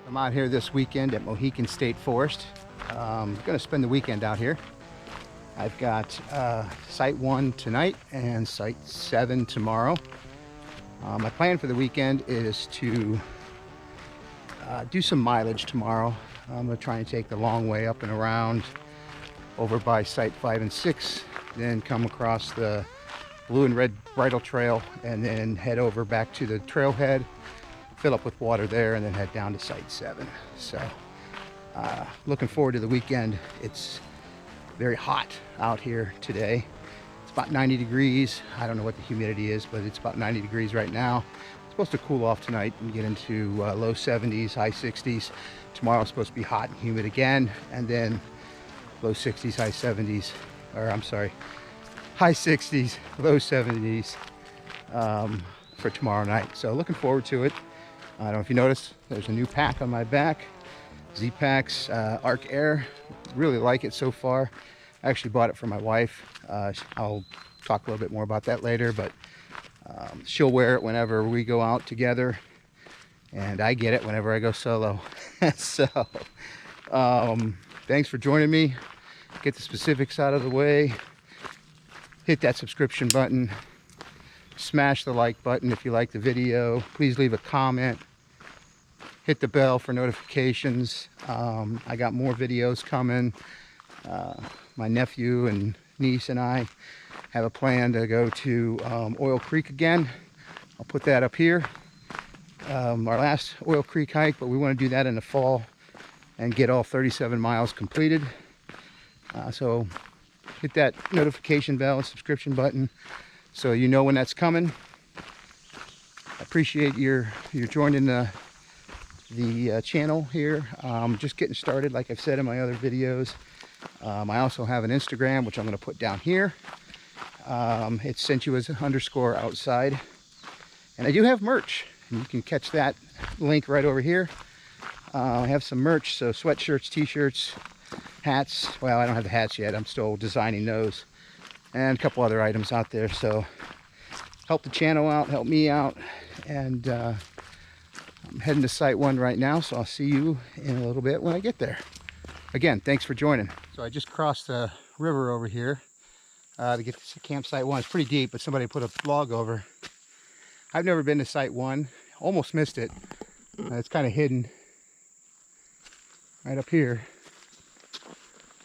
I'm out here this weekend at Mohican State Forest. I'm going to spend the weekend out here. I've got Site 1 tonight and Site 7 tomorrow. My plan for the weekend is to do some mileage tomorrow. I'm going to try and take the long way up and around over by Site 5 and 6, then come across the blue and red bridle trail, and then head over back to the trailhead, fill up with water there, and then head down to Site 7. So looking forward to the weekend. It's very hot out here today. It's about 90 degrees. I don't know what the humidity is, but it's about 90 degrees right now. It's supposed to cool off tonight and get into low 70s, high 60s. Tomorrow it's supposed to be hot and humid again, and then low 60s, high 70s, or I'm sorry, high 60s, low 70s for tomorrow night. So looking forward to it. I don't know if you noticed, there's a new pack on my back, Zpacks Arc Air. Really like it so far. I actually bought it for my wife. I'll talk a little bit more about that later, but she'll wear it whenever we go out together, and I get it whenever I go solo. So thanks for joining me. Get the specifics out of the way. Hit that subscription button. Smash the like button if you like the video. Please leave a comment. Hit the bell for notifications. I got more videos coming. My nephew and niece and I have a plan to go to Oil Creek again. I'll put that up here. Our last Oil Creek hike, but we want to do that in the fall and get all 37 miles completed. So hit that notification bell and subscription button so you know when that's coming. I appreciate your joining the channel here. Just getting started, like I've said in my other videos. I also have an Instagram, which I'm going to put down here. It's sensuous_outside, and I do have merch, and you can catch that link right over here. I have some merch, so sweatshirts, t-shirts, hats. Well, I don't have the hats yet. I'm still designing those, and a couple other items out there. So help the channel out, help me out, and I'm heading to Site 1 right now, so I'll see you in a little bit when I get there. Again, thanks for joining. So I just crossed the river over here to get to campsite 1. It's pretty deep, but somebody put a log over. I've never been to Site 1. Almost missed it. It's kind of hidden right up here.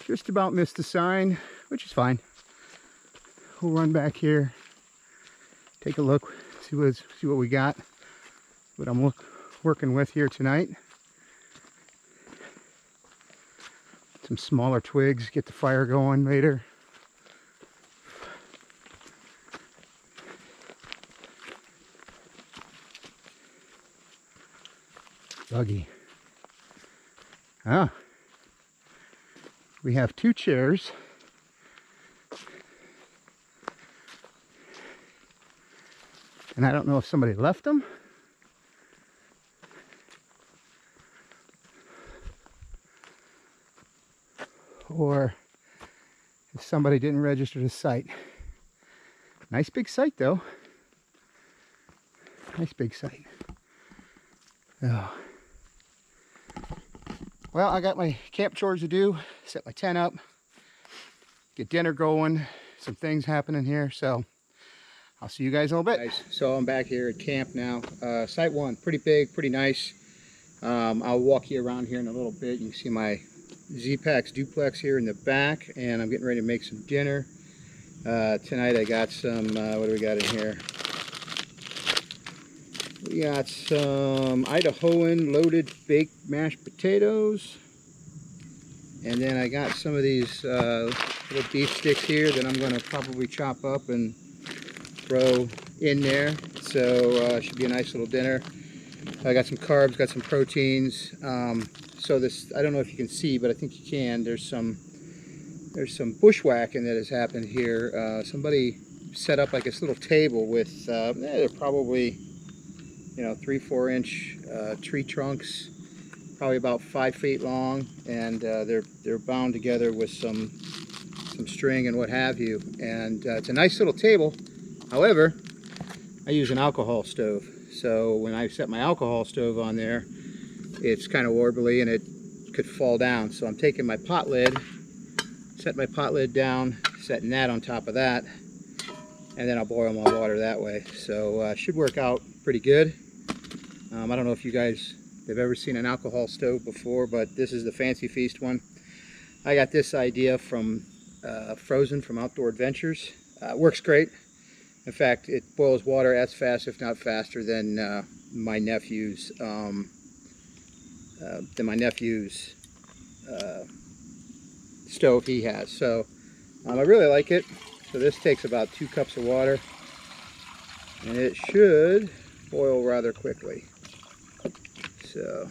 Just about missed the sign, which is fine. We'll run back here, take a look, see what we got, what I'm working with here tonight. Some smaller twigs, get the fire going later. Buggy. We have 2 chairs. And I don't know if somebody left them. Or if somebody didn't register the site. Nice big site though. Nice big site. Oh. Well, I got my camp chores to do. Set my tent up. Get dinner going. Some things happening here. So I'll see you guys in a little bit. Nice. So I'm back here at camp now. Site 1, pretty big, pretty nice. I'll walk you around here in a little bit. You can see my Zpacks Duplex here in the back, and I'm getting ready to make some dinner. Tonight I got some, what do we got in here? We got some Idahoan loaded baked mashed potatoes. And then I got some of these little beef sticks here that I'm going to probably chop up and throw in there. So should be a nice little dinner. I got some carbs, got some proteins. So this, I don't know if you can see, but I think you can. There's some bushwhacking that has happened here. Somebody set up like this little table with they're probably, you know, 3-4 inch tree trunks, probably about 5 feet long, and they're bound together with some string and what have you. And it's a nice little table. However, I use an alcohol stove. So when I set my alcohol stove on there, it's kind of warbly and it could fall down. So I'm taking my pot lid, set my pot lid down, setting that on top of that, and then I'll boil my water that way. So should work out pretty good. I don't know if you guys have ever seen an alcohol stove before, but this is the Fancy Feast one. I got this idea from Frozen from Outdoor Adventures. Works great. In fact, it boils water as fast, if not faster, than my nephew's stove he has. So I really like it. So this takes about 2 cups of water, and it should boil rather quickly. So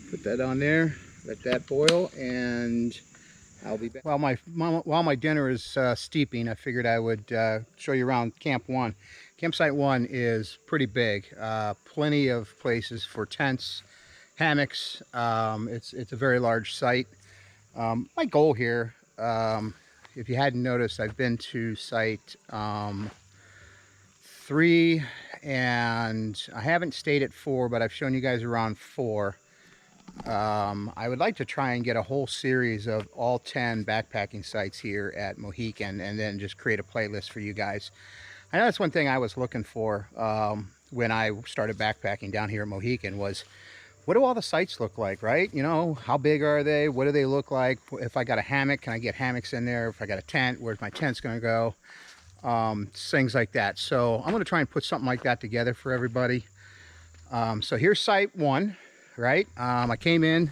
put that on there, let that boil, and I'll be back. While my dinner is steeping, I figured I would show you around Camp 1. Campsite 1 is pretty big. Plenty of places for tents, hammocks. It's a very large site. My goal here, if you hadn't noticed, I've been to site 3, and I haven't stayed at 4, but I've shown you guys around 4. I would like to try and get a whole series of all 10 backpacking sites here at Mohican, and then just create a playlist for you guys. I know that's one thing I was looking for when I started backpacking down here at Mohican, was what do all the sites look like, right? You know, how big are they? What do they look like? If I got a hammock, can I get hammocks in there? If I got a tent, where's my tent's going to go? Things like that. So I'm going to try and put something like that together for everybody. So here's site 1, right? I came in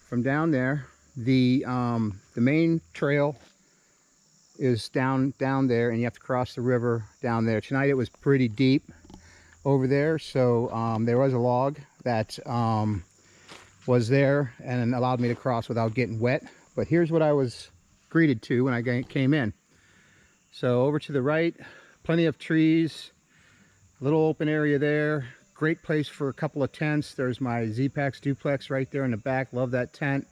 from down there. The main trail is down there, and you have to cross the river down there. Tonight it was pretty deep over there, so there was a log that was there and allowed me to cross without getting wet. But here's what I was greeted to when I came in. So over to the right, plenty of trees, little open area there. Great place for a couple of tents. There's my Zpacks Duplex right there in the back. Love that tent.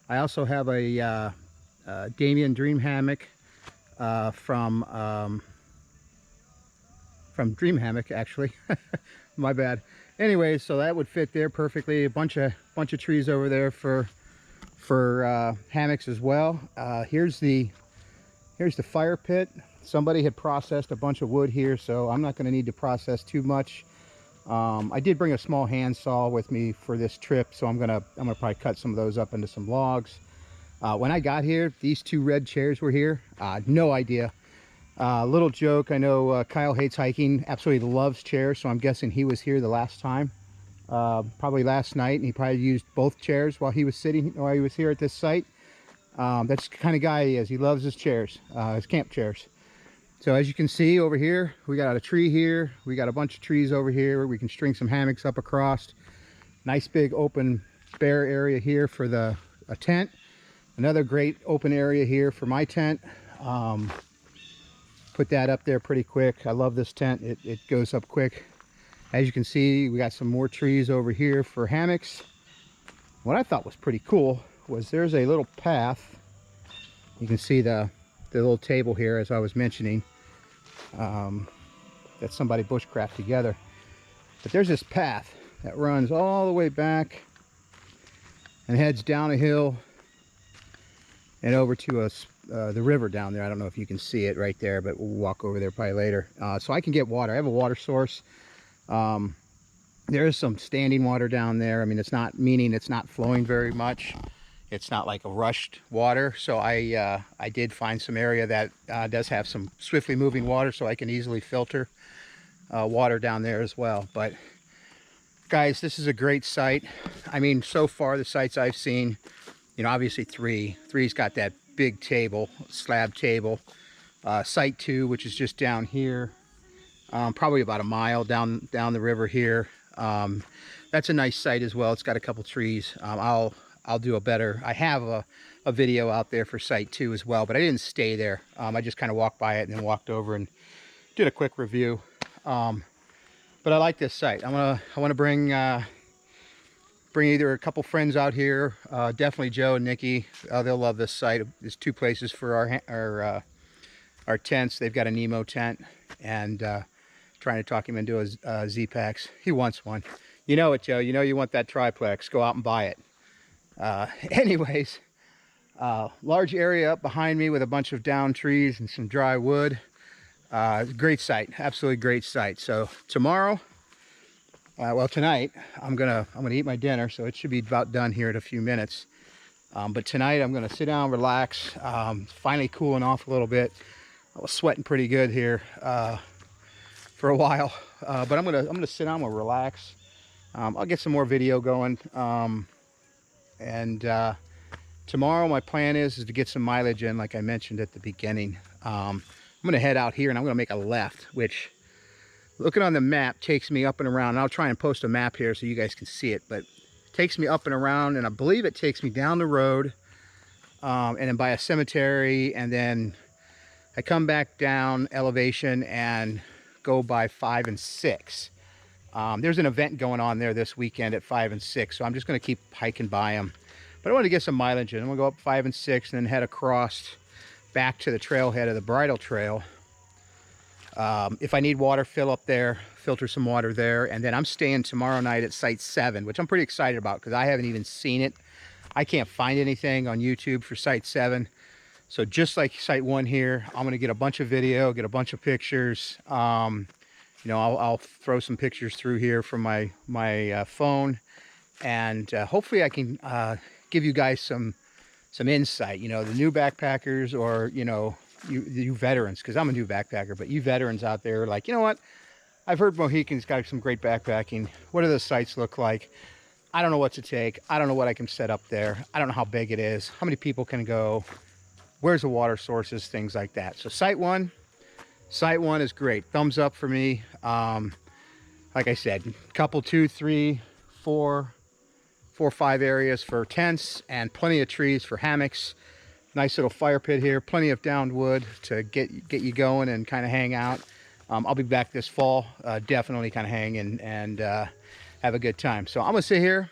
I also have a Damien Dream Hammock from Dream Hammock, actually. My bad. Anyway, so that would fit there perfectly. A bunch of trees over there for hammocks as well. Here's the fire pit. Somebody had processed a bunch of wood here, so I'm not going to need to process too much. I did bring a small handsaw with me for this trip, so I'm gonna probably cut some of those up into some logs. When I got here, these 2 red chairs were here. No idea. Little joke, I know Kyle hates hiking, absolutely loves chairs, so I'm guessing he was here the last time. Probably last night, and he probably used both chairs while he was here at this site. That's the kind of guy he is. He loves his chairs, his camp chairs. So as you can see over here, we got a tree here. We got a bunch of trees over here where we can string some hammocks up across. Nice big open bare area here for a tent. Another great open area here for my tent. Put that up there pretty quick. I love this tent. It goes up quick. As you can see, we got some more trees over here for hammocks. What I thought was pretty cool was there's a little path. You can see the little table here, as I was mentioning, that somebody bushcraft together. But there's this path that runs all the way back and heads down a hill and over to the river down there. I don't know if you can see it right there, but we'll walk over there probably later. So I can get water. I have a water source. There is some standing water down there. I mean, it's not flowing very much. It's not like a rushed water. So I did find some area that does have some swiftly moving water, so I can easily filter water down there as well. But guys, this is a great site. I mean, so far the sites I've seen, you know, obviously three's got that big table, slab table. Site 2, which is just down here, probably about a mile down the river here. That's a nice site as well. It's got a couple trees. I'll do I have a video out there for site 2 as well, but I didn't stay there. I just kind of walked by it and then walked over and did a quick review. But I like this site. I want to bring either a couple friends out here. Definitely Joe and Nikki. They'll love this site. There's 2 places for our tents. They've got a Nemo tent, and trying to talk him into a Zpacks. He wants one. You know it, Joe. You know you want that triplex. Go out and buy it. Anyways, large area up behind me with a bunch of down trees and some dry wood. Great site, absolutely great site. So tomorrow, well tonight, I'm gonna eat my dinner, so it should be about done here in a few minutes. But tonight I'm gonna sit down, relax. Finally cooling off a little bit. I was sweating pretty good here for a while, but I'm gonna sit down, I'm gonna relax. I'll get some more video going, and tomorrow my plan is to get some mileage in, like I mentioned at the beginning. I'm gonna head out here and I'm gonna make a left, which, looking on the map, takes me up and around. And I'll try and post a map here so you guys can see it, but it takes me up and around, and I believe it takes me down the road, and then by a cemetery, and then I come back down elevation and go by 5 and 6. There's an event going on there this weekend at 5 and 6, so I'm just going to keep hiking by them. But I want to get some mileage in. I'm going to go up 5 and 6 and then head across back to the trailhead of the bridle trail. If I need water, fill up there, filter some water there, and then I'm staying tomorrow night at Site 7, which I'm pretty excited about because I haven't even seen it. I can't find anything on YouTube for Site 7. So just like Site 1 here, I'm going to get a bunch of video, get a bunch of pictures. You know, I'll throw some pictures through here from my phone, and hopefully I can give you guys some insight. You know, the new backpackers, or you know, you veterans, because I'm a new backpacker, but you veterans out there, like, you know what? I've heard Mohican's got some great backpacking. What do the sites look like? I don't know what to take. I don't know what I can set up there. I don't know how big it is. How many people can go? Where's the water sources? Things like that. So Site 1 is great. Thumbs up for me. Like I said, couple 2, 3, 4, 5 areas for tents, and plenty of trees for hammocks. Nice little fire pit here, plenty of downed wood to get you going and kind of hang out. I'll be back this fall, definitely kind of hang and have a good time. So I'm gonna sit here.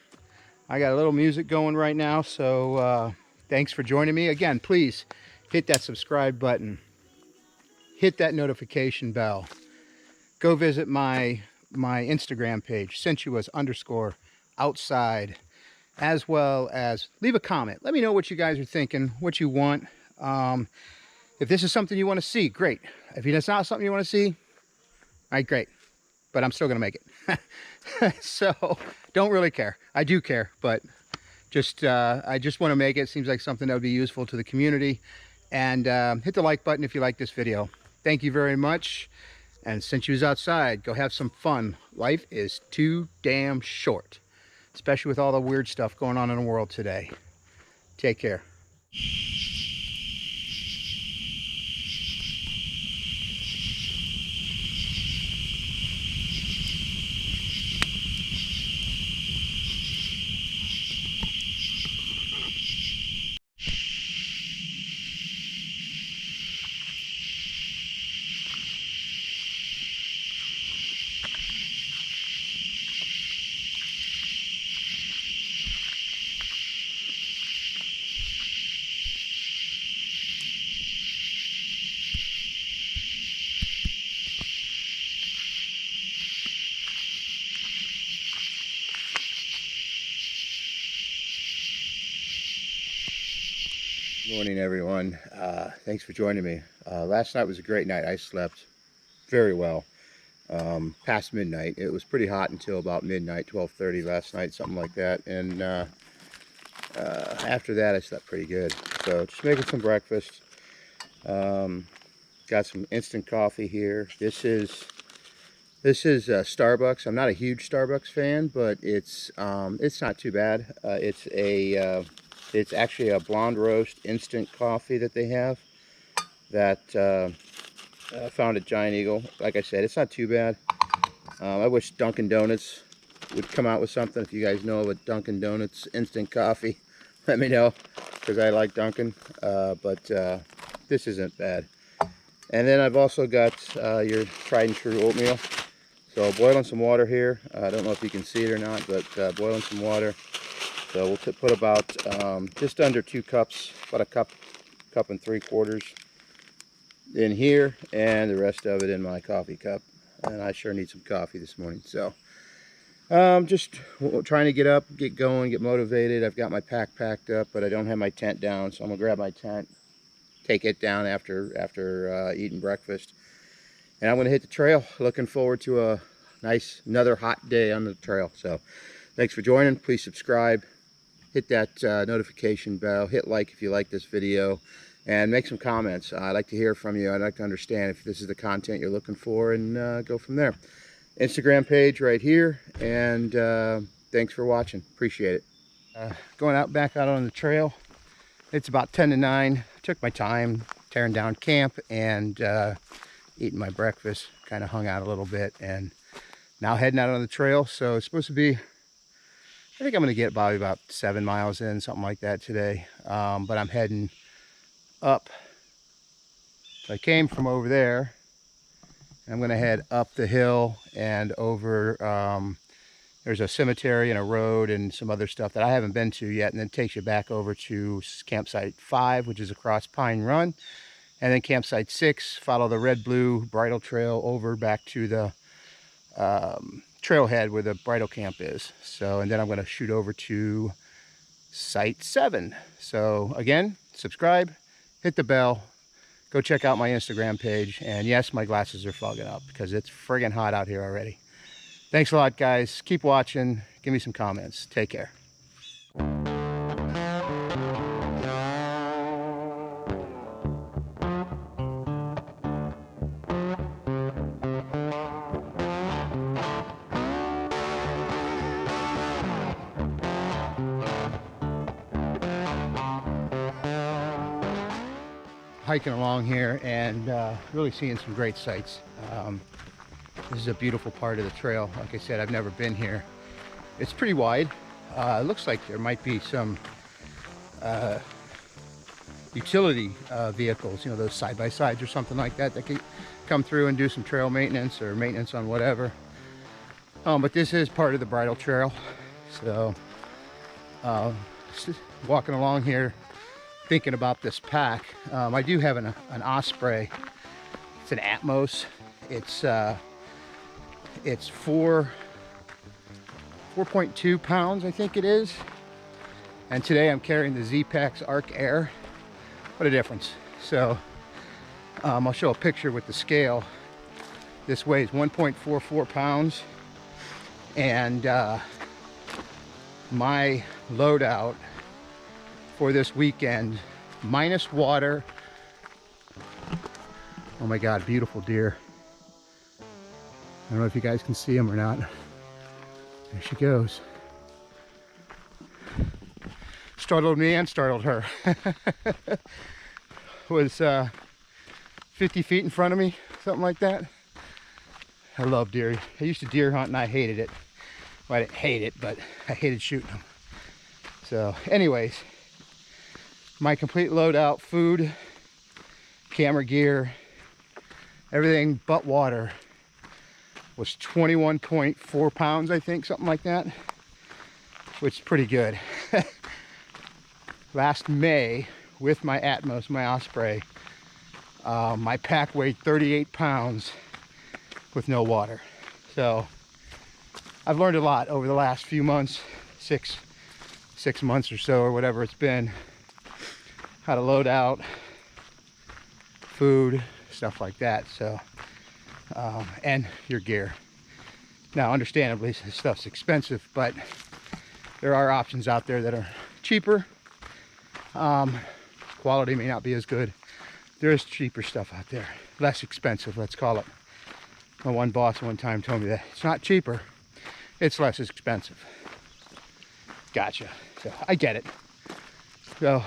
I got a little music going right now, so thanks for joining me. Again, please hit that subscribe button, hit that notification bell, go visit my Instagram page, sensuous_outside, as well as leave a comment. Let me know what you guys are thinking, what you want. If this is something you want to see, great. If it's not something you want to see, all right, great. But I'm still going to make it. So don't really care. I do care, but just I just want to make it. Seems like something that would be useful to the community. And hit the like button if you like this video. Thank you very much. And since you was outside, go have some fun. Life is too damn short, especially with all the weird stuff going on in the world today. Take care. Good morning, everyone. Thanks for joining me. Last night was a great night. I slept very well past midnight. It was pretty hot until about midnight, 12:30 last night, something like that. And after that, I slept pretty good. So just making some breakfast. Got some instant coffee here. This is Starbucks. I'm not a huge Starbucks fan, but it's not too bad. It's actually a blonde roast instant coffee that they have that I found at Giant Eagle. Like I said, it's not too bad. I wish Dunkin' Donuts would come out with something. If you guys know of a Dunkin' Donuts instant coffee, let me know, because I like Dunkin'. But this isn't bad. And then I've also got your tried and true oatmeal. So boiling some water here. I don't know if you can see it or not, but boiling some water. So we'll put about just under 2 cups, about a cup and 3/4 in here, and the rest of it in my coffee cup. And I sure need some coffee this morning. So Just trying to get up, get going, get motivated. I've got my pack packed up, but I don't have my tent down, so I'm gonna grab my tent, take it down after eating breakfast, and I'm gonna hit the trail. Looking forward to a nice another hot day on the trail. So thanks for joining. Please subscribe, hit that notification bell, hit like if you like this video, and make some comments. I'd like to hear from you. I'd like to understand if this is the content you're looking for, and go from there. Instagram page right here, and thanks for watching. Appreciate it. Going back out on the trail. It's about 10 to 9. Took my time tearing down camp and eating my breakfast. Kind of hung out a little bit, and now heading out on the trail. So it's supposed to be, I think I'm going to get probably about 7 miles in, something like that today. But I'm heading up. So I came from over there. I'm going to head up the hill and over, there's a cemetery and a road and some other stuff that I haven't been to yet, and then it takes you back over to campsite 5, which is across Pine Run, and then campsite 6, follow the red-blue bridle trail over back to the trailhead where the bridle camp is. So, and then I'm going to shoot over to site 7. So again, subscribe, hit the bell. Go check out my Instagram page. And yes, my glasses are fogging up because it's friggin' hot out here already. Thanks a lot, guys. Keep watching. Give me some comments. Take care. Hiking along here and really seeing some great sights. This is a beautiful part of the trail. Like I said, I've never been here. It's pretty wide. It looks like there might be some utility vehicles, you know, those side-by-sides or something like that that could come through and do some trail maintenance or maintenance on whatever. But this is part of the bridle trail. So just walking along here thinking about this pack. I do have an Osprey. It's an Atmos. It's 4.2 pounds, I think it is. And today I'm carrying the Zpacks Arc Air. What a difference. So I'll show a picture with the scale. This weighs 1.44 pounds, and my loadout for this weekend, minus water. Oh my God, beautiful deer. I don't know if you guys can see them or not. There she goes. Startled me and startled her. Was 50 feet in front of me, something like that. I love deer. I used to deer hunt and I hated it. Well, I didn't hate it, but I hated shooting them. So anyways, my complete loadout, food, camera gear, everything but water, was 21.4 pounds, I think, something like that, which is pretty good. Last May, with my Atmos, my Osprey, my pack weighed 38 pounds with no water. So I've learned a lot over the last few months, six months or so, or whatever it's been, how to load out, food, stuff like that. So and your gear. Now understandably this stuff's expensive, but there are options out there that are cheaper. Quality may not be as good. There is cheaper stuff out there, less expensive, let's call it. My one boss one time told me that it's not cheaper, it's less expensive. Gotcha. So I get it. So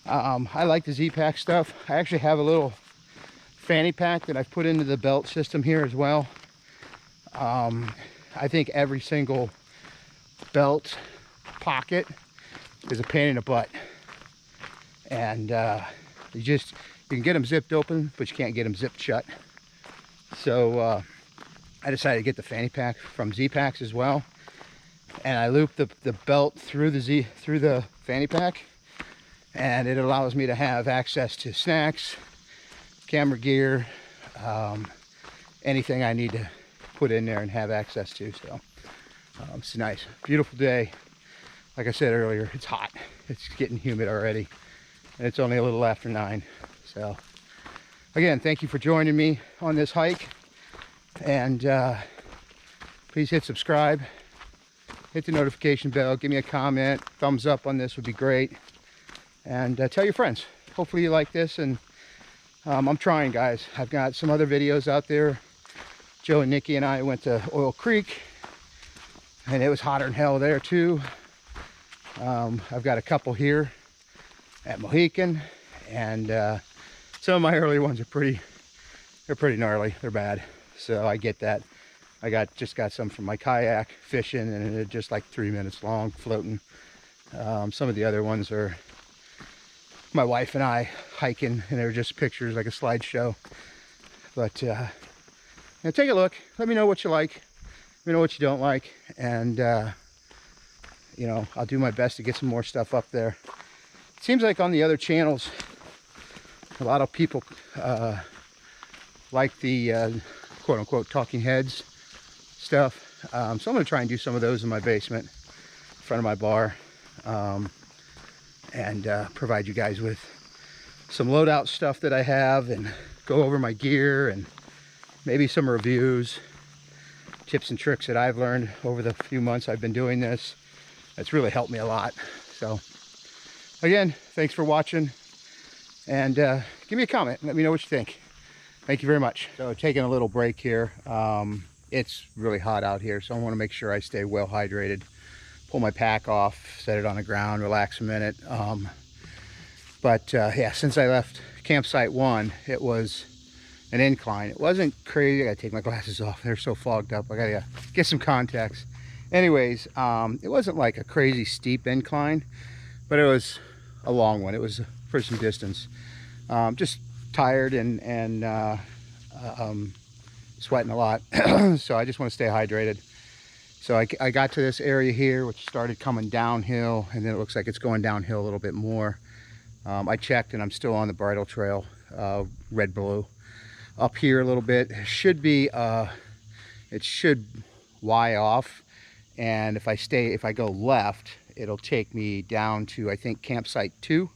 I like the Z-Pack stuff. I actually have a little fanny pack that I've put into the belt system here as well. I think every single belt pocket is a pain in the butt. And you can get them zipped open, but you can't get them zipped shut. So I decided to get the fanny pack from Z-Packs as well. And I loop the belt through the fanny pack, and it allows me to have access to snacks, camera gear, anything I need to put in there and have access to. So it's nice, beautiful day. Like I said earlier, it's hot. It's getting humid already, and it's only a little after 9. So again, thank you for joining me on this hike, and please hit subscribe, hit the notification bell, give me a comment, thumbs up on this would be great, and tell your friends. Hopefully you like this, and I'm trying, guys. I've got some other videos out there. Joe and Nikki and I went to Oil Creek, and it was hotter than hell there too. I've got a couple here at Mohican, and some of my early ones are pretty gnarly. They're bad, so I get that. I just got some from my kayak fishing, and they're just like 3 minutes long floating. Some of the other ones are my wife and I hiking, and they're just pictures, like a slideshow. But yeah, take a look. Let me know what you like. Let me know what you don't like, and you know, I'll do my best to get some more stuff up there. It seems like on the other channels, a lot of people like the quote-unquote talking heads stuff. So I'm going to try and do some of those in my basement, in front of my bar, and provide you guys with some loadout stuff that I have, and go over my gear, and maybe some reviews, tips and tricks that I've learned over the few months I've been doing this. That's really helped me a lot. So again, thanks for watching, and give me a comment. Let me know what you think. Thank you very much. So taking a little break here. It's really hot out here, so I want to make sure I stay well hydrated. Pull my pack off, set it on the ground, relax a minute. Yeah, since I left campsite 1, it was an incline. It wasn't crazy. I gotta take my glasses off. They're so fogged up. I gotta get some contacts. Anyways, it wasn't like a crazy steep incline, but it was a long one. It was for some distance. Just tired and sweating a lot. So I just want to stay hydrated. So I got to this area here, which started coming downhill, and then it looks like it's going downhill a little bit more. I checked, and I'm still on the bridle trail, red blue. Up here a little bit, it should Y off, and if I go left, it'll take me down to, I think, campsite 2,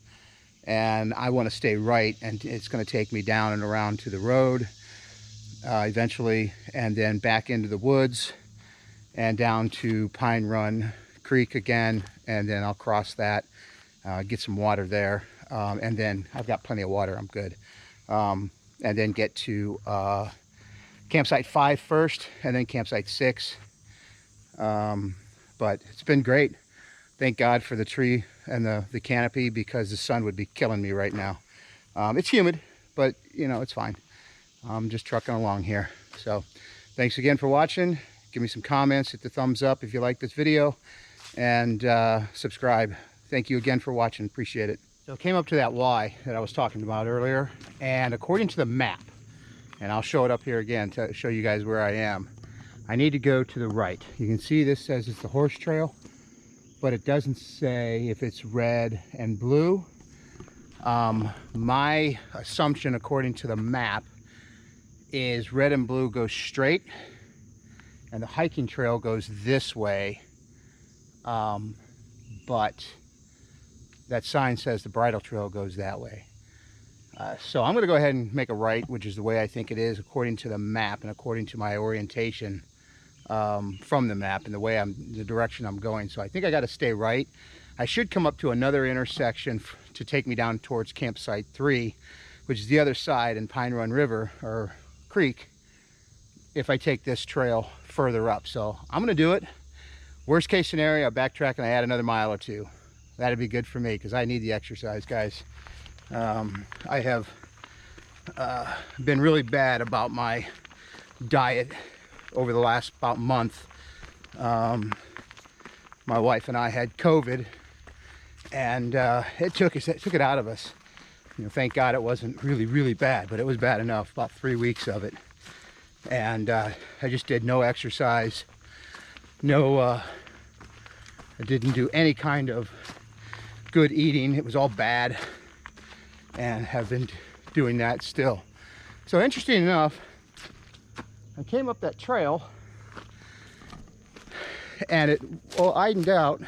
and I want to stay right, and it's going to take me down and around to the road eventually, and then back into the woods and down to Pine Run Creek again, and then I'll cross that, get some water there, and then I've got plenty of water. I'm good. And then get to campsite 5 first, and then campsite 6. But it's been great. Thank God for the tree and the canopy, because the sun would be killing me right now. It's humid, but you know, it's fine. I'm just trucking along here. So thanks again for watching. Give me some comments, hit the thumbs up if you like this video, and subscribe. Thank you again for watching. Appreciate it. So I came up to that Y that I was talking about earlier, and according to the map, and I'll show it up here again to show you guys where I am, I need to go to the right. You can see this says it's the horse trail, but it doesn't say if it's red and blue. My assumption according to the map is red and blue go straight, and the hiking trail goes this way, but that sign says the bridle trail goes that way. So I'm going to go ahead and make a right, which is the way I think it is according to the map and according to my orientation from the map and the direction I'm going. So I think I got to stay right. I should come up to another intersection to take me down towards campsite 3, which is the other side in Pine Run River or Creek, if I take this trail further up. So I'm going to do it. Worst case scenario, I backtrack and I add another mile or 2. That'd be good for me, because I need the exercise, guys. I have been really bad about my diet over the last about month. My wife and I had COVID, and it took it out of us. You know, thank God it wasn't really bad, but it was bad enough. About 3 weeks of it, and I just did no exercise. I didn't do any kind of good eating. It was all bad, and have been doing that still. So interesting enough, I came up that trail and it all widened out,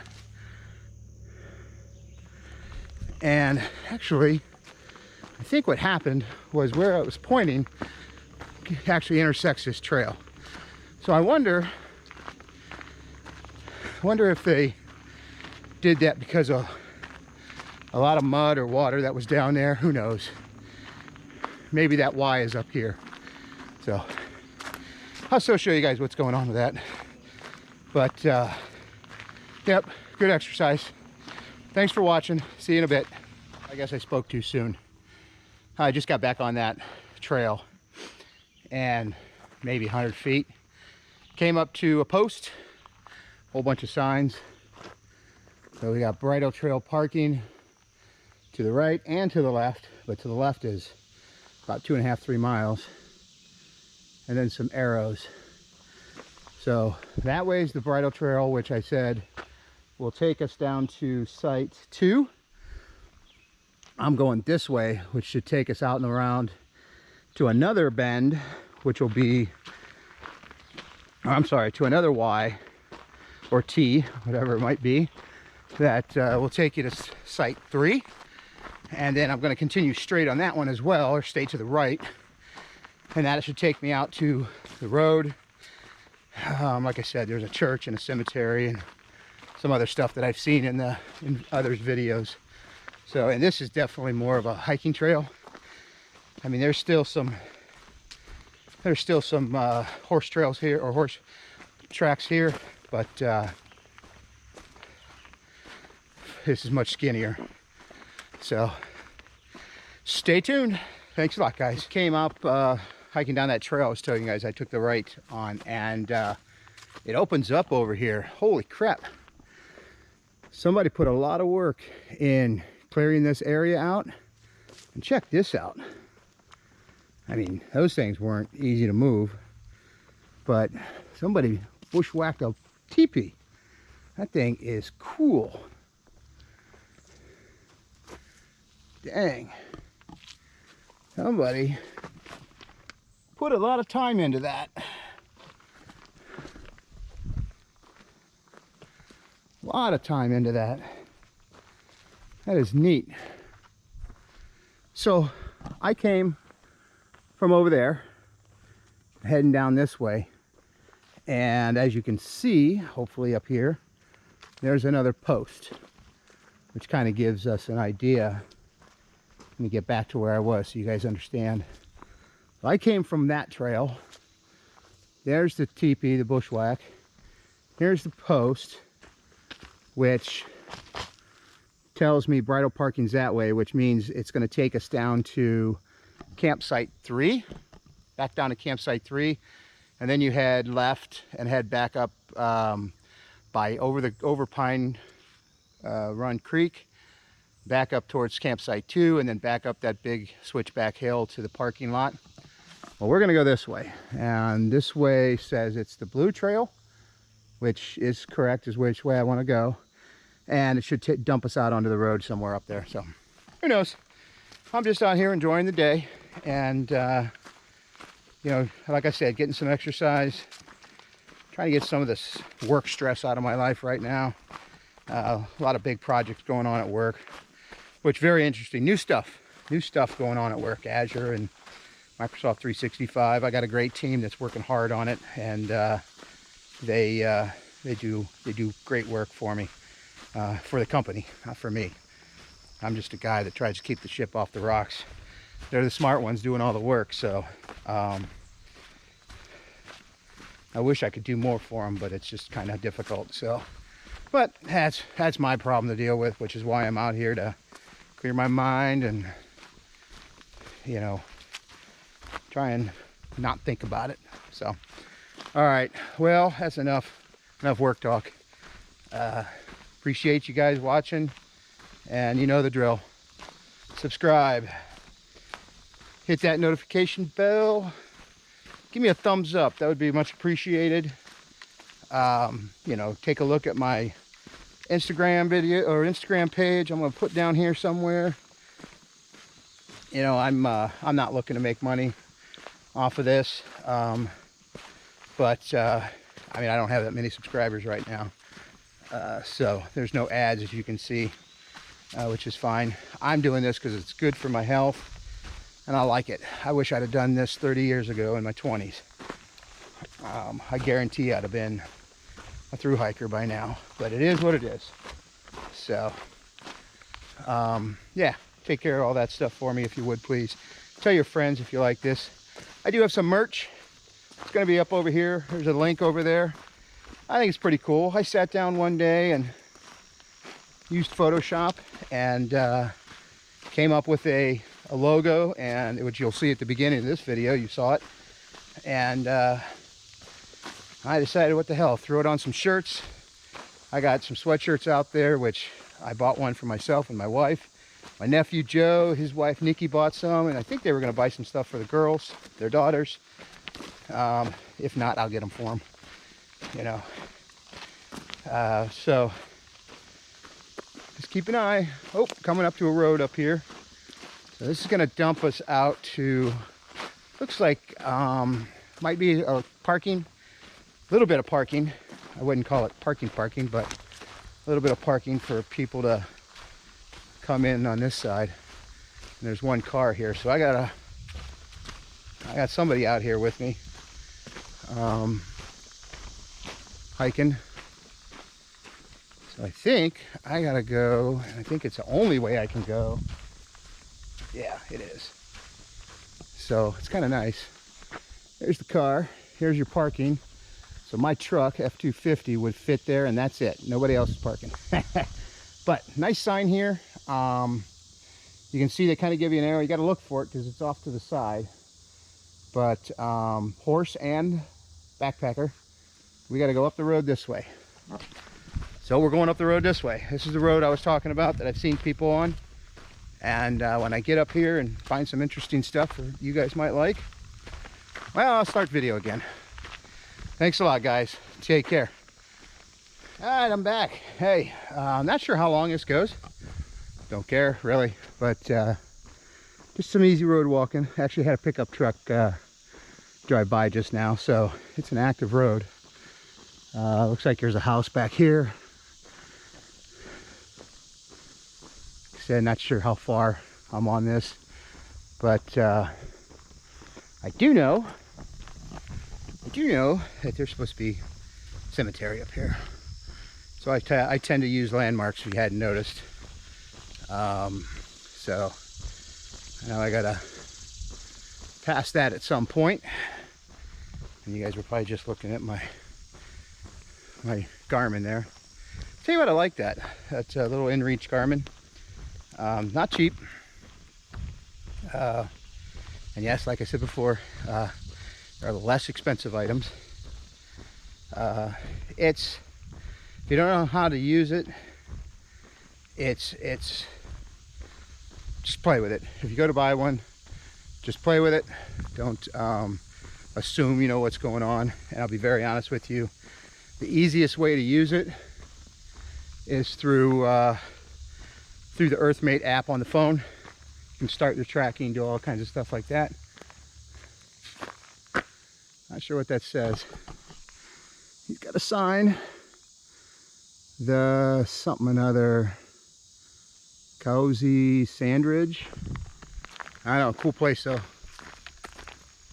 and actually I think what happened was where I was pointing actually intersects this trail. So I wonder if they did that because of a lot of mud or water that was down there. Who knows? Maybe that Y is up here. So I'll still show you guys what's going on with that. But yep, good exercise. Thanks for watching. See you in a bit. I guess I spoke too soon. I just got back on that trail and maybe 100 feet. Came up to a post, whole bunch of signs. So we got bridle trail parking to the right and to the left, but to the left is about 2.5, 3 miles. And then some arrows. So that way is the bridle trail, which I said will take us down to site 2. I'm going this way, which should take us out and around to another bend, which will be, I'm sorry, to another Y or T, whatever it might be, that will take you to site 3. And then I'm going to continue straight on that one as well, or stay to the right. And that should take me out to the road. Like I said, there's a church and a cemetery and some other stuff that I've seen in others' videos. So, and this is definitely more of a hiking trail. I mean, there's still some horse trails here, or horse tracks here, but this is much skinnier. So stay tuned. Thanks a lot, guys. Came up hiking down that trail I was telling you guys I took the right on, and it opens up over here. Holy crap. Somebody put a lot of work in clearing this area out. And check this out. I mean, those things weren't easy to move, but somebody bushwhacked a teepee. That thing is cool. Dang. Somebody put a lot of time into that. A lot of time into that. That is neat. So I came from over there, heading down this way, and as you can see, hopefully up here, there's another post, which kind of gives us an idea. Let me get back to where I was so you guys understand. I came from that trail. There's the teepee, the bushwhack. Here's the post, which tells me bridle parking's that way, which means it's going to take us down to campsite 3, back down to campsite 3, and then you head left and head back up by over Pine Run Creek, back up towards campsite 2, and then back up that big switchback hill to the parking lot. Well, we're going to go this way, and this way says it's the blue trail, which is correct, is which way I want to go, and it should dump us out onto the road somewhere up there. So who knows? I'm just out here enjoying the day, and you know, like I said, getting some exercise, trying to get some of this work stress out of my life right now. A lot of big projects going on at work, which very interesting. New stuff going on at work. Azure and Microsoft 365. I got a great team that's working hard on it, and they do great work for me, for the company, not for me. I'm just a guy that tries to keep the ship off the rocks. They're the smart ones doing all the work, so I wish I could do more for them, but it's just kind of difficult. So, but that's my problem to deal with, which is why I'm out here, to clear my mind and, you know, try and not think about it. So, all right, well, that's enough work talk. Appreciate you guys watching, and you know the drill. Subscribe, hit that notification bell, give me a thumbs up, that would be much appreciated. You know, take a look at my Instagram video or Instagram page. I'm going to put down here somewhere. You know, I'm not looking to make money off of this. But I mean, I don't have that many subscribers right now, so there's no ads, as you can see, which is fine. I'm doing this because it's good for my health and I like it. I wish I'd have done this 30 years ago in my 20s. I guarantee I'd have been a thru hiker by now, but it is what it is. So yeah, take care of all that stuff for me if you would, please. Tell your friends if you like this. I do have some merch. It's going to be up over here. There's a link over there. I think it's pretty cool. I sat down one day and used Photoshop and came up with a logo, and which you'll see at the beginning of this video. You saw it. And I decided, what the hell, throw it on some shirts. I got some sweatshirts out there, which I bought one for myself and my wife. My nephew Joe, his wife Nikki bought some, and I think they were going to buy some stuff for the girls, their daughters. If not, I'll get them for them, you know. So just keep an eye. Oh, coming up to a road up here. So this is going to dump us out to, looks like might be a parking, a little bit of parking. I wouldn't call it parking, but a little bit of parking for people to come in on this side. And there's one car here, so I got somebody out here with me, hiking. So I think I gotta go, and I think it's the only way I can go. Yeah, it is. So it's kind of nice. There's the car. Here's your parking. So my truck, F-250, would fit there, and that's it. Nobody else is parking. But nice sign here. You can see they kind of give you an arrow. You got to look for it because it's off to the side. But horse and backpacker, we got to go up the road this way. So we're going up the road this way. This is the road I was talking about that I've seen people on. And when I get up here and find some interesting stuff that you guys might like, well, I'll start video again. Thanks a lot, guys. Take care. All right, I'm back. Hey, I'm not sure how long this goes. Don't care, really. But just some easy road walking. Actually had a pickup truck drive by just now, so it's an active road. Looks like there's a house back here. Like I said, not sure how far I'm on this, but I do know that there's supposed to be cemetery up here. So I tend to use landmarks if you hadn't noticed. So now I gotta pass that at some point. And you guys were probably just looking at my Garmin there. Tell you what, I like that. That's a little InReach Garmin. Not cheap. And yes, like I said before, there are less expensive items. If you don't know how to use it, it's just play with it. If you go to buy one, just play with it. Don't assume you know what's going on. And I'll be very honest with you, the easiest way to use it is through the Earthmate app on the phone. You can start your tracking, do all kinds of stuff like that. Not sure what that says. He's got a sign. The something another Cozy Sandridge. I don't know, cool place though.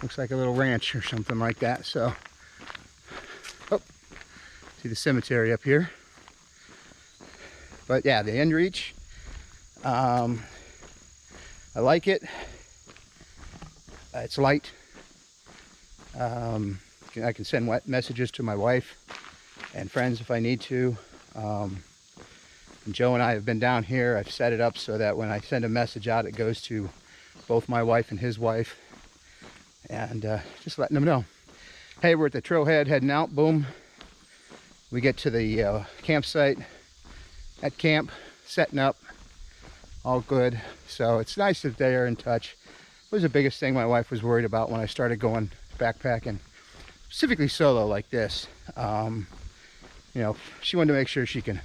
Looks like a little ranch or something like that. So, oh, see the cemetery up here. But yeah, the InReach. I like it. It's light. I can send messages to my wife and friends if I need to. And Joe and I have been down here. I've set it up so that when I send a message out, it goes to both my wife and his wife. And just letting them know, hey, we're at the trailhead heading out. Boom. We get to the campsite at camp, setting up. All good. So it's nice that they are in touch. It was the biggest thing my wife was worried about when I started going backpacking, specifically solo like this. You know, she wanted to make sure she can,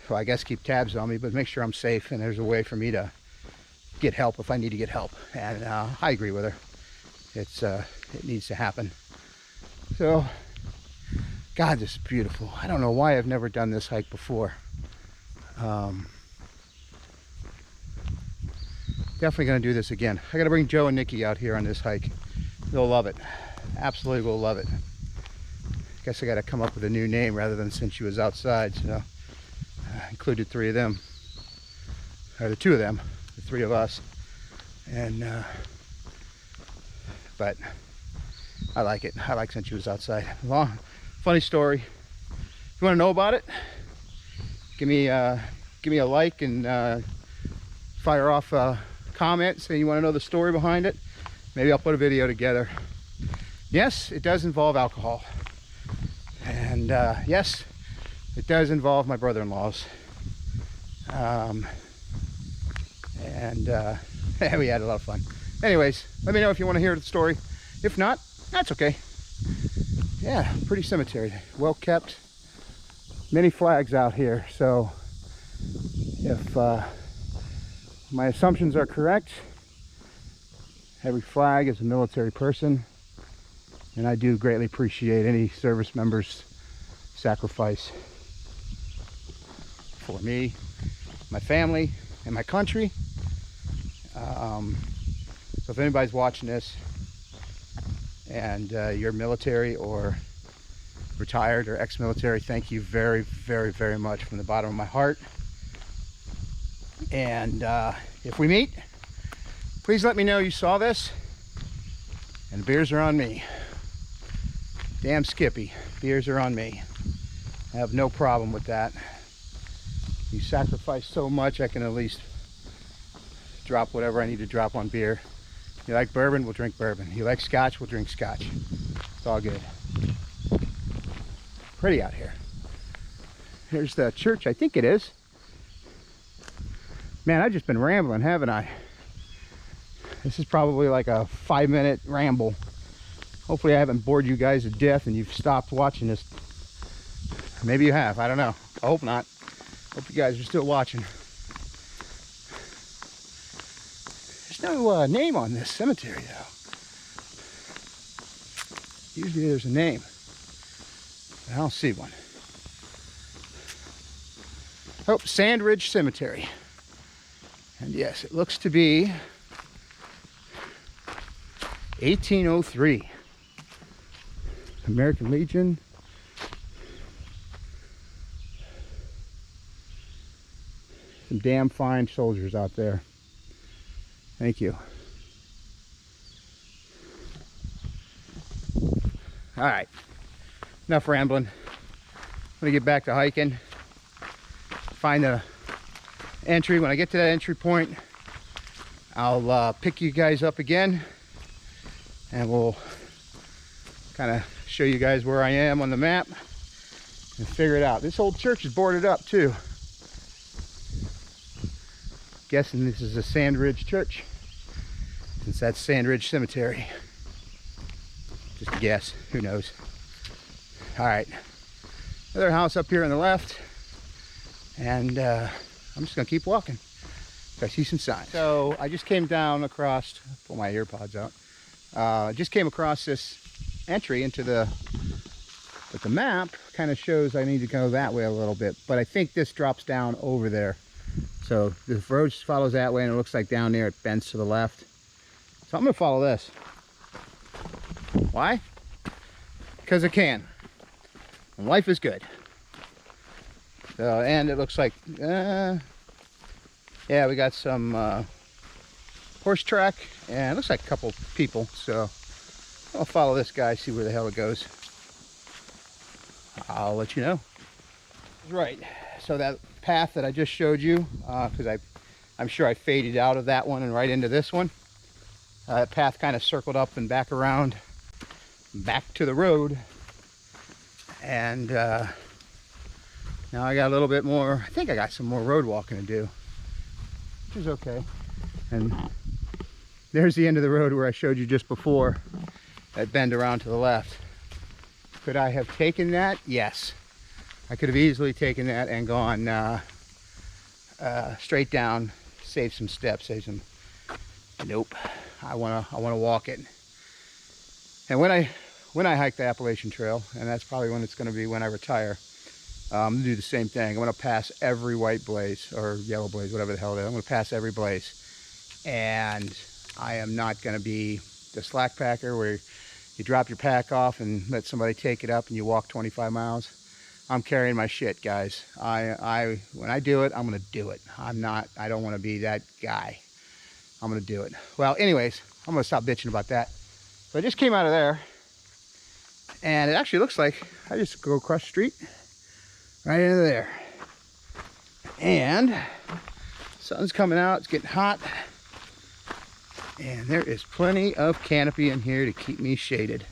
well, I guess keep tabs on me, but make sure I'm safe and there's a way for me to get help if I need to get help. And I agree with her. It needs to happen. So, God, this is beautiful. I don't know why I've never done this hike before. Definitely gonna do this again. I gotta bring Joe and Nikki out here on this hike. They'll love it. Absolutely will love it. Guess I gotta come up with a new name rather than Since You Was Outside. So included 3 of them, or the 2 of them, the 3 of us. And but I like it. I like Since You Was Outside. Long, funny story. If you want to know about it, give me a like and fire off a comment saying you want to know the story behind it. Maybe I'll put a video together. Yes, it does involve alcohol, and yes, it does involve my brother-in-laws. We had a lot of fun. Anyways, let me know if you want to hear the story. If not, that's okay. Yeah, pretty cemetery, well kept, many flags out here. So if my assumptions are correct, every flag is a military person, and I do greatly appreciate any service members' sacrifice for me, my family, and my country. So if anybody's watching this and you're military or retired or ex-military, thank you very, very, very much from the bottom of my heart. And if we meet, please let me know you saw this, and beers are on me. Damn Skippy, beers are on me. I have no problem with that. You sacrifice so much, I can at least drop whatever I need to drop on beer. You like bourbon, we'll drink bourbon. You like scotch, we'll drink scotch. It's all good. Pretty out here. Here's the church, I think it is. Man, I've just been rambling, haven't I? This is probably like a 5-minute ramble. Hopefully I haven't bored you guys to death and you've stopped watching this. Maybe you have, I don't know. I hope not. Hope you guys are still watching. There's no name on this cemetery though. Usually there's a name. I don't see one. Oh, Sandridge Cemetery. And yes, it looks to be 1803. American Legion. Some damn fine soldiers out there. Thank you. All right, enough rambling. I'm gonna get back to hiking. Find the entry. When I get to that entry point, I'll pick you guys up again, and we'll kind of show you guys where I am on the map and figure it out. This old church is boarded up too. Guessing this is a Sandridge church, since that's Sandridge Cemetery. Just a guess, who knows. All right, another house up here on the left, and I'm just gonna keep walking. I see some signs. So I just came down across, pull my earpods out. Just came across this entry into but the map kind of shows I need to go that way a little bit, but I think this drops down over there. So the road follows that way, and it looks like down there it bends to the left. So I'm gonna follow this. Why? Because I can. And life is good. So, and it looks like, yeah, we got some horse track, and it looks like a couple people. So I'll follow this guy, see where the hell it goes. I'll let you know. Right. So that path that I just showed you, because I'm sure I faded out of that one and right into this one. That path kind of circled up and back around, back to the road. And now I got a little bit more, I think I got some more road walking to do, which is okay. And there's the end of the road where I showed you just before, that bend around to the left. Could I have taken that? Yes. I could have easily taken that and gone straight down, save some steps, save some. Nope. I wanna walk it. And when when I hike the Appalachian Trail, and that's probably when it's going to be when I retire, I'm going to do the same thing. I'm going to pass every white blaze or yellow blaze, whatever the hell it is. I'm going to pass every blaze. And I am not going to be the slack packer where you drop your pack off and let somebody take it up and you walk 25 miles. I'm carrying my shit, guys. When I do it, I'm going to do it. I don't want to be that guy. I'm going to do it. Well, anyways, I'm going to stop bitching about that. So I just came out of there, and it actually looks like I just go across the street right into there. And sun's coming out, it's getting hot. And there is plenty of canopy in here to keep me shaded.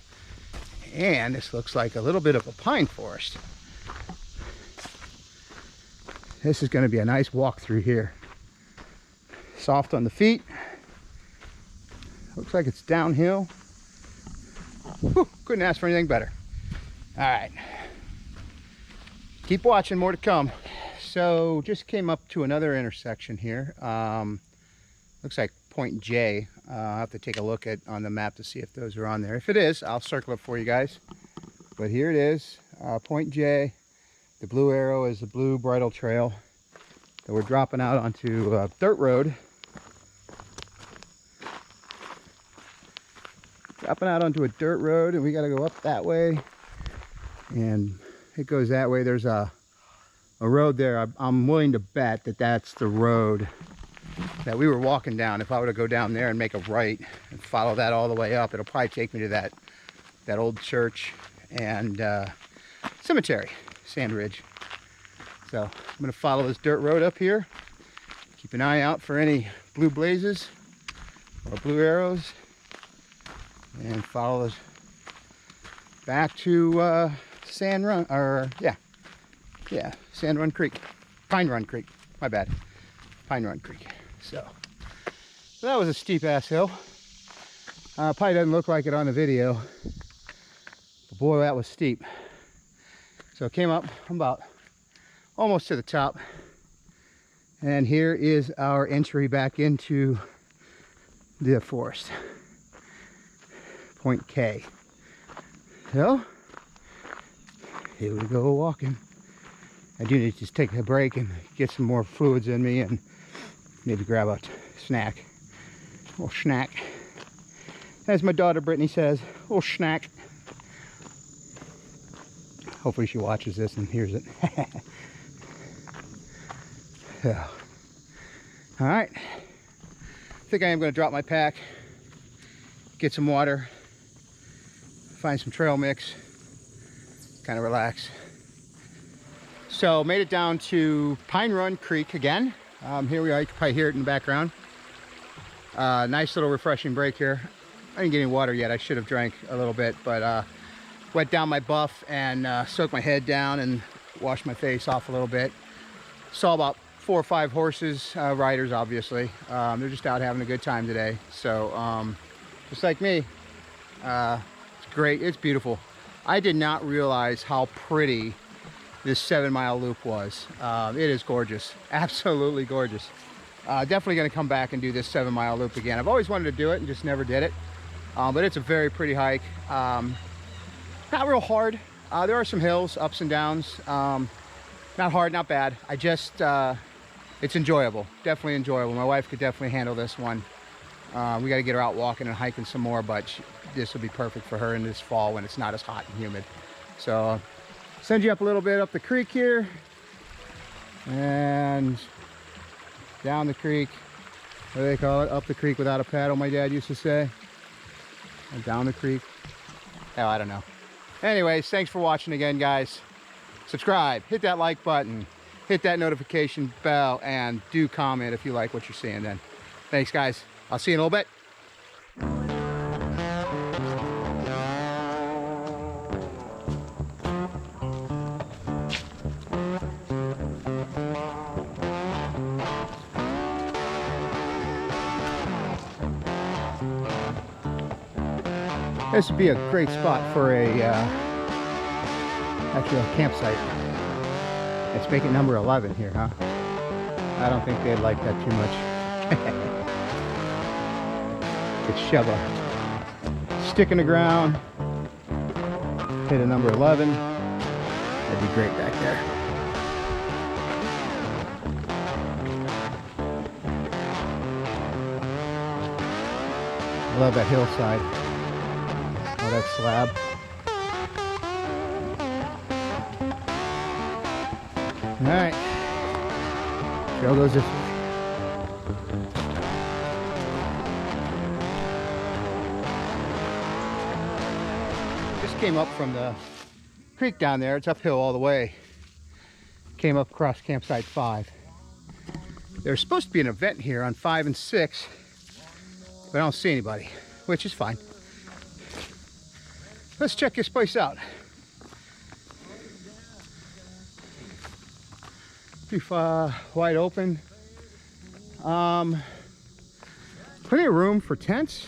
And this looks like a little bit of a pine forest. This is going to be a nice walk through here. Soft on the feet. Looks like it's downhill. Whew, couldn't ask for anything better. All right. Keep watching, more to come. So just came up to another intersection here. Looks like Point J. I'll have to take a look at on the map to see if those are on there. If it is, I'll circle it for you guys. But here it is, Point J. The blue arrow is the blue bridle trail that we're dropping out onto a dirt road. Dropping out onto a dirt road, and we got to go up that way. And it goes that way. There's a road there. I'm willing to bet that that's the road that we were walking down. If I were to go down there and make a right and follow that all the way up, it'll probably take me to that old church and cemetery, Sand Ridge. So I'm going to follow this dirt road up here. Keep an eye out for any blue blazes or blue arrows, and follow us back to Sand Run, or Sand Run Creek, Pine Run Creek. My bad, Pine Run Creek. So that was a steep ass hill. Probably doesn't look like it on the video, but boy, that was steep. So I came up, I'm about almost to the top, and here is our entry back into the forest. Point K. So here we go walking. I do need to just take a break and get some more fluids in me, and maybe grab a snack. A little snack. As my daughter Brittany says, a little snack. Hopefully she watches this and hears it. So, all right. I think I am going to drop my pack, get some water, find some trail mix, kind of relax. So made it down to Pine Run Creek again. Here we are, you can probably hear it in the background. Nice little refreshing break here. I didn't get any water yet, I should have drank a little bit, but wet down my buff and soaked my head down and washed my face off a little bit. Saw about 4 or 5 horses, riders obviously. They're just out having a good time today. So just like me, it's great, it's beautiful. I did not realize how pretty this 7-mile loop was. It is gorgeous, absolutely gorgeous. Definitely gonna come back and do this 7-mile loop again. I've always wanted to do it and just never did it. But it's a very pretty hike. Not real hard. There are some hills, ups and downs. Not hard, not bad. I just, it's enjoyable, definitely enjoyable. My wife could definitely handle this one. We got to get her out walking and hiking some more, but this will be perfect for her in this fall when it's not as hot and humid. So send you up a little bit up the creek here and down the creek. What do they call it? Up the creek without a paddle, my dad used to say. And down the creek. Hell, I don't know. Anyways, thanks for watching again, guys. Subscribe, hit that like button, hit that notification bell, and do comment if you like what you're seeing then. Thanks, guys. I'll see you in a little bit. This would be a great spot for a actually a campsite. Let's make it number 11 here, huh? I don't think they'd like that too much. Could shove a stick in the ground, hit a number 11. That'd be great back there. I love that hillside. Oh, that slab. All right. Trail goes this way. Just came up from the creek down there. It's uphill all the way. Came up across campsite 5. There's supposed to be an event here on 5 and 6, but I don't see anybody, which is fine. Let's check this place out. Pretty wide open. Plenty of room for tents.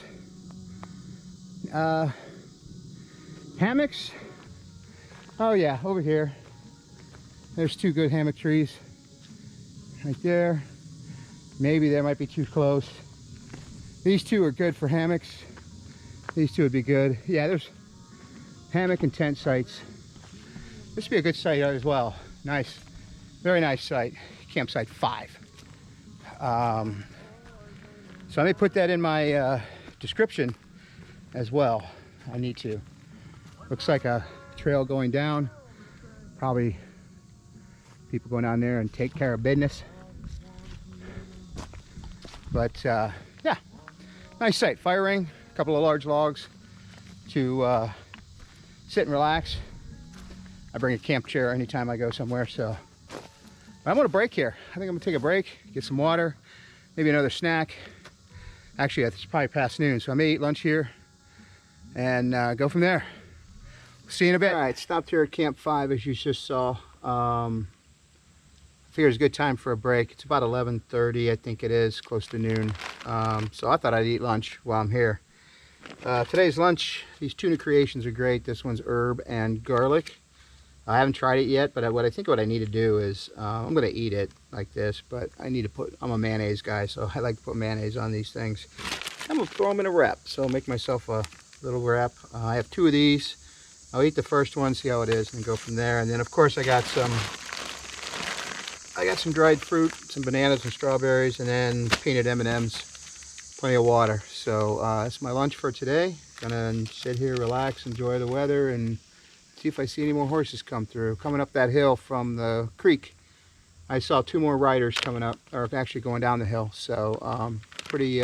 Hammocks. Oh yeah, over here. There's 2 good hammock trees. Right there. Maybe there might be too close. These 2 are good for hammocks. These 2 would be good. Yeah, there's hammock and tent sites. This would be a good site as well. Nice. Very nice site. Campsite 5. So I may put that in my description as well. I need to. Looks like a trail going down. Probably people going down there and take care of business. But yeah, nice site. Fire ring, a couple of large logs to sit and relax. I bring a camp chair anytime I go somewhere, so I'm gonna break here. I think I'm gonna take a break, get some water, maybe another snack. Actually, it's probably past noon, so I may eat lunch here and go from there. See you in a bit. All right, stopped here at Camp 5, as you just saw. Figured it's a good time for a break. It's about 11:30, I think it is, close to noon. So I thought I'd eat lunch while I'm here. Today's lunch, these tuna creations are great. This one's herb and garlic. I haven't tried it yet, but what I need to do is, I'm gonna eat it like this, but I need to I'm a mayonnaise guy, so I like to put mayonnaise on these things. I'm gonna throw them in a wrap, so make myself a little wrap. I have 2 of these. I'll eat the first one, see how it is, and go from there. And then of course I got some dried fruit, some bananas and strawberries, and then peanut M&Ms, plenty of water. So that's my lunch for today. Gonna sit here, relax, enjoy the weather, and see if I see any more horses come through. Coming up that hill from the creek, I saw 2 more riders coming up, or actually going down the hill. So pretty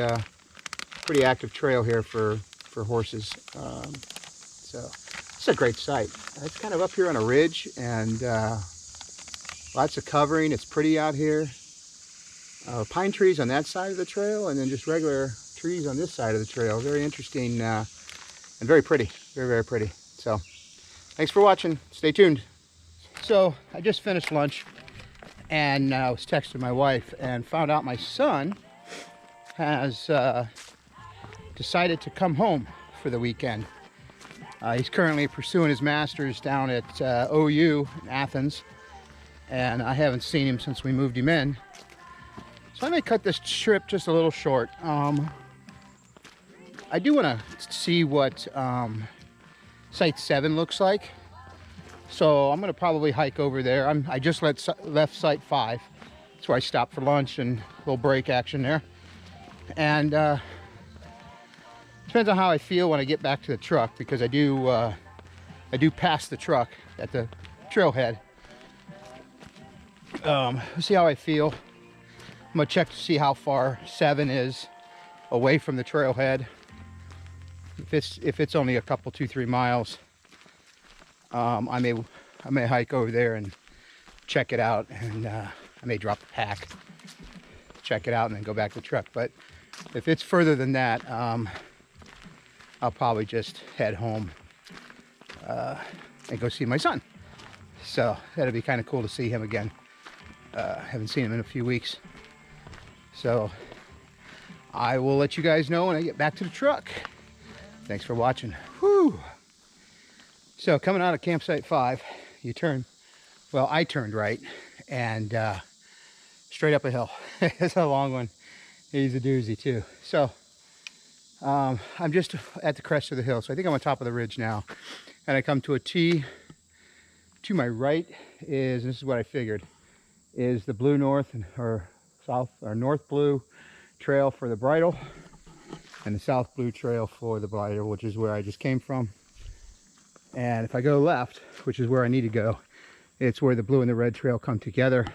active trail here for horses. So it's a great site. It's kind of up here on a ridge, and lots of covering. It's pretty out here. Pine trees on that side of the trail, and then just regular trees on this side of the trail. Very interesting and very pretty. Very, very pretty. So thanks for watching. Stay tuned. So I just finished lunch and was texting my wife and found out my son has decided to come home for the weekend. He's currently pursuing his master's down at OU in Athens, and I haven't seen him since we moved him in. So I may cut this trip just a little short. I do want to see what Site 7 looks like. So I'm going to probably hike over there. I just left Site 5. That's where I stopped for lunch and a little break action there. And depends on how I feel when I get back to the truck, because I do pass the truck at the trailhead. See how I feel. I'm gonna check to see how far 7 is away from the trailhead. If it's only a couple, 2-3 miles, I may hike over there and check it out, and I may drop the pack, check it out, and then go back to the truck. But if it's further than that, I'll probably just head home and go see my son. So that'll be kind of cool to see him again. Haven't seen him in a few weeks. So I will let you guys know when I get back to the truck. Thanks for watching. Whew. So coming out of campsite 5, you turn, well, I turned right and straight up a hill. It's a long one. He's a doozy too. So I'm just at the crest of the hill. So I think I'm on top of the ridge now. and I come to a T. To my right is, this is what I figured, is the blue north or south or north blue trail for the bridle, and the south blue trail for the bridle, which is where I just came from. And if I go left, which is where I need to go, it's where the blue and the red trail come together.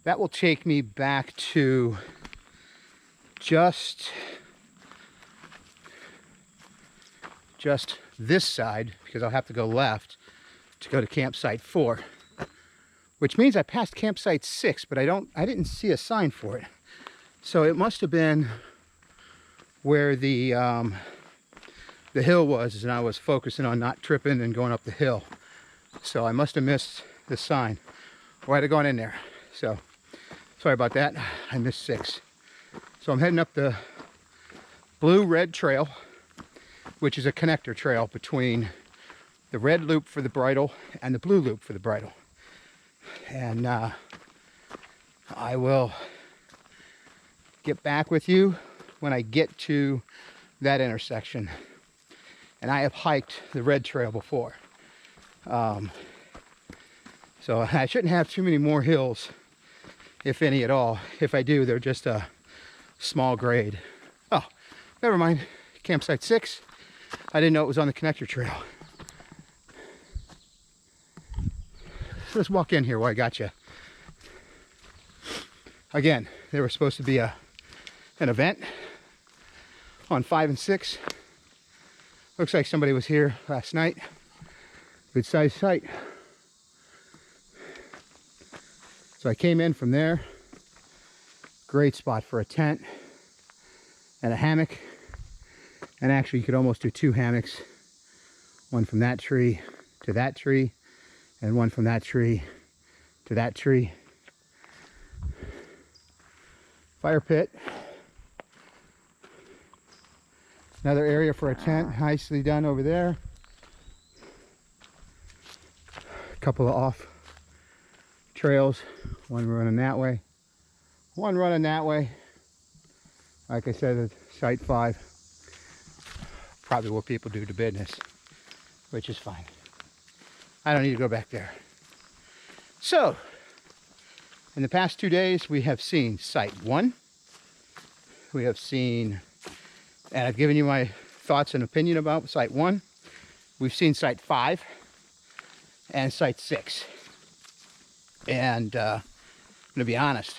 That will take me back to just this side, because I'll have to go left to go to campsite 4, which means I passed campsite 6, but I didn't see a sign for it. So it must have been where the hill was, and I was focusing on not tripping and going up the hill. So I must have missed the sign, or I'd have gone in there. So sorry about that, I missed 6. So I'm heading up the blue-red trail, which is a connector trail between the red loop for the bridle and the blue loop for the bridle. And I will get back with you when I get to that intersection. And I have hiked the red trail before. So I shouldn't have too many more hills, if any at all. If I do, they're just a small grade. Oh, never mind. Campsite 6. I didn't know it was on the connector trail. So let's walk in here while I got you. Again, there was supposed to be an event on 5 and 6. Looks like somebody was here last night. Good sized site. So I came in from there. Great spot for a tent and a hammock. And actually you could almost do 2 hammocks. One from that tree to that tree, and one from that tree to that tree. Fire pit. Another area for a tent, nicely done over there. A couple of off trails, one running that way, one running that way. Like I said, it's site 5. Probably where people do the business, which is fine. I don't need to go back there. So, in the past 2 days, we have seen site 1. We have seen, and I've given you my thoughts and opinion about site 1. We've seen site 5 and site 6. And I'm gonna be honest,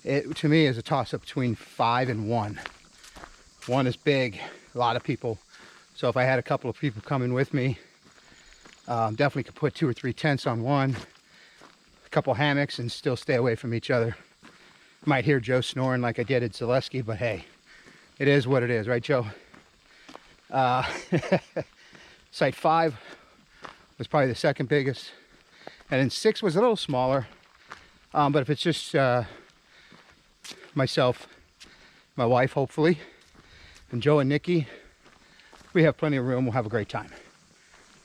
it to me is a toss-up between 5 and 1. 1 is big, a lot of people. So if I had a couple of people coming with me, definitely could put 2 or 3 tents on 1, a couple hammocks, and still stay away from each other. Might hear Joe snoring like I did at Zaleski, but hey, it is what it is, right, Joe? Site 5 was probably the second biggest, and then 6 was a little smaller. But if it's just myself, my wife, hopefully, and Joe and Nikki, we have plenty of room. We'll have a great time.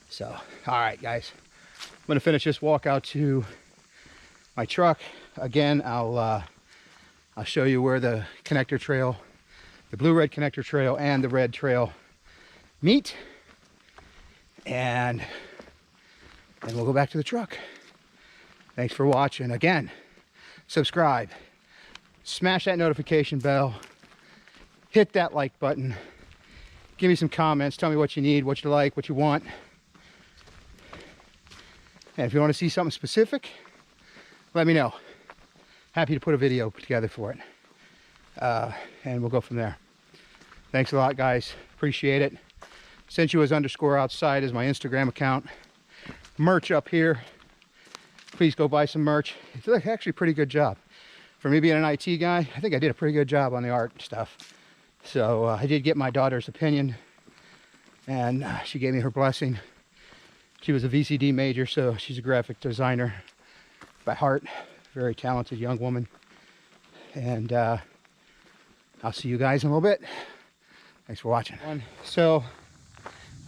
So, all right, guys, I'm gonna finish this walk out to my truck. Again, I'll show you where the connector trail, the blue-red connector trail and the red trail meet, and then we'll go back to the truck. Thanks for watching. Again, subscribe, smash that notification bell, hit that like button, give me some comments, tell me what you need, what you like, what you want. And if you want to see something specific, let me know. Happy to put a video together for it. And we'll go from there. Thanks a lot, guys. Appreciate it. Sensuous_outside is my Instagram account. Merch up here. Please go buy some merch. It's actually a pretty good job. For me being an IT guy, I think I did a pretty good job on the art stuff. So I did get my daughter's opinion, and she gave me her blessing. She was a VCD major, so she's a graphic designer by heart. Very talented young woman. And I'll see you guys in a little bit. Thanks for watching. So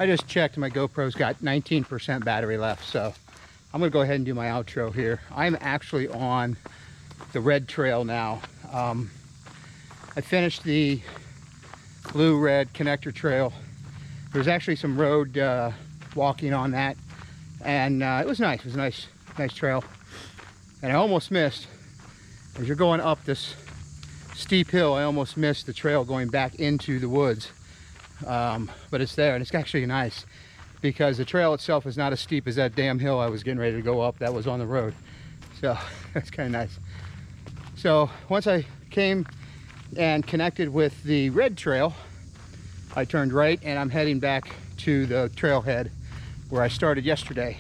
I just checked, my GoPro's got 19% battery left, so I'm gonna go ahead and do my outro here. I'm actually on the red trail now. I finished the blue-red connector trail There was actually some road walking on that, and it was nice. It was a nice trail. And I almost missed, as you're going up this steep hill, I almost missed the trail going back into the woods. But it's there, and it's actually nice because the trail itself is not as steep as that damn hill I was getting ready to go up that was on the road. So that's kind of nice. So once I came and connected with the red trail, I turned right and I'm heading back to the trailhead where I started yesterday,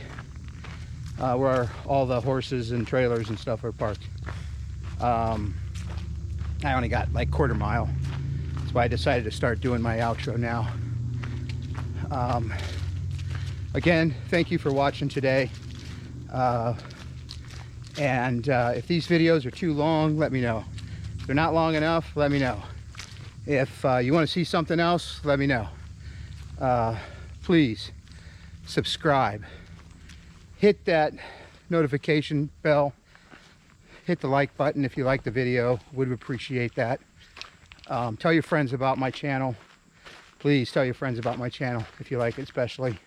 where all the horses and trailers and stuff are parked. I only got like quarter mile. That's why I decided to start doing my outro now. Again, thank you for watching today. If these videos are too long, let me know. If they're not long enough, let me know. If you want to see something else, let me know. Please subscribe. Hit that notification bell. Hit the like button if you like the video. Would appreciate that. Tell your friends about my channel. Please tell your friends about my channel if you like it, especially.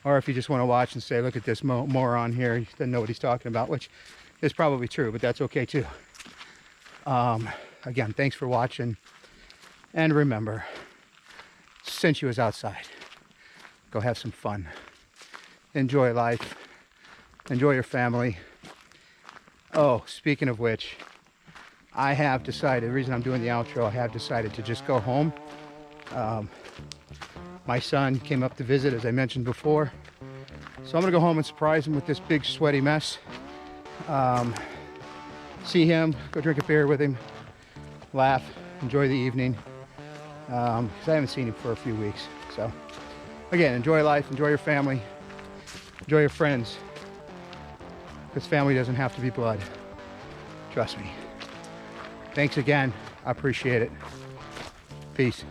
Or if you just want to watch and say, look at this moron here, he doesn't know what he's talking about, which is probably true, but that's okay too. Again, thanks for watching. And remember, since you was outside, go have some fun. Enjoy life. Enjoy your family. Oh, speaking of which, I have decided, the reason I'm doing the outro, I have decided to just go home. My son came up to visit, as I mentioned before. So I'm gonna go home and surprise him with this big sweaty mess. See him, go drink a beer with him, laugh, enjoy the evening. Because I haven't seen him for a few weeks. So again, enjoy life, enjoy your family, enjoy your friends. Because family doesn't have to be blood. Trust me. Thanks again, I appreciate it. Peace.